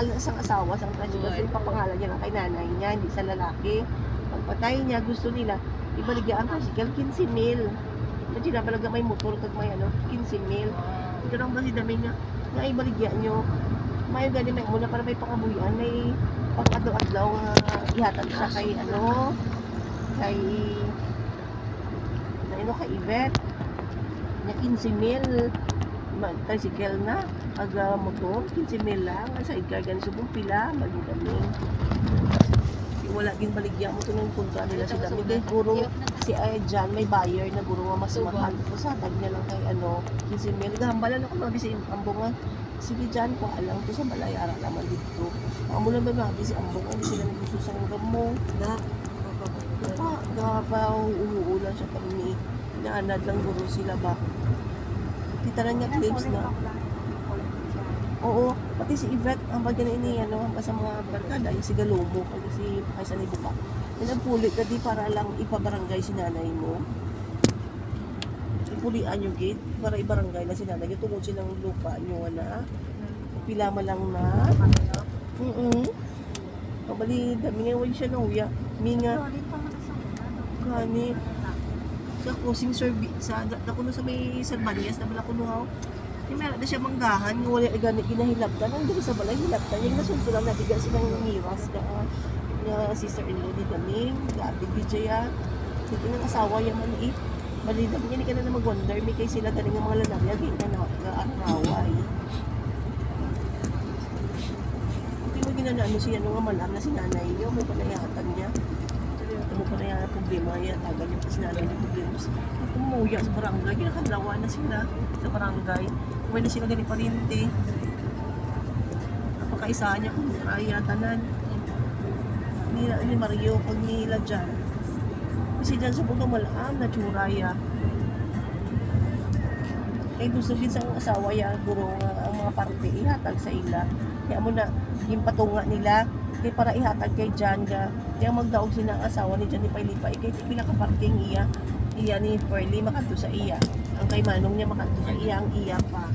mahal na isang asawa, isang tricycle. So ipapangalan niya lang kay nanay niya, hindi sa lalaki. Pagpatay niya, gusto nila, ibaligyan ang tricycle, 15,000. Imagine na balaga may motor, kag may 15,000. Ito lang ba si Dami nga ibaligyan nyo. May gani may muna para may pangabuyan, may pang-adlaw-adlaw nga ihatag siya kay kay Yvette. Na 15,000 tricycle na ag motor 15,000 lang sa igkay gani subong pila magdami wala gin baligya mo to nung kontra nila si Dami kay puro si Jan may buyer na guro nga mas mahal ko sa tag niya lang kay 15,000 gahambalan ako mabisi ambong nga sige Jan ko alang to sa balayara naman dito amo lang ba mabisi ambong hindi sila naggusto sa gamo na uulan siya pag ni naanad lang guro sila ba kita na niya clips na. Oo, pati si Yvette, ang bagay na ini, sa mga barkada, yung si Galomo, kasi pakaysa ni Buka. Nagpulit ka di para lang ipabarangay si nanay mo. Ipulian yung gate para ibarangay na si nanay. Yung tungod silang lupa nyo na. Pila man lang na. Kabali, dami nga wala siya na huya. Minga. Kani. Sa crossing service, ako na sa may Salbanias, naman ako nuhaw. Meron na siya manggahan, wala ganit ginahilabtan. Ang dito sa balay, hilabtan. Yung nasunto lang, nabiga silang miras na sister-in-law ni Daming, gabi Vijaya. Hindi ng asawa yung man Bali naman yan, ka na mag-wonder, may kayo sila galing ng mga lalaki, agay na nag-araway. Hindi mo ginanano siya nung malam na si nanay niyo, may panayatan niya. Mo pa na yung problema yan, tagal yung sinanay ng problema. Umuya sa barangay, kinakadlawa na sila sa barangay. Uwi na sila ganit parinti. Napakaisa niya kung raya, tanan. Ni Mario, pag nila dyan. Kasi dyan sa pugang malaam na tsuraya. Eh gusto din sa asawa yan, guro ang mga parte, ihatag sa ila. Kaya mo na, yung patunga nila, kaya para ihatag kay Jan ga kaya magdaog sila ang asawa ni Jan ni Pailipay kaya pinakaparting iya ni Pearly makanto sa iya ang kay Manong niya makanto sa iya ang iya pa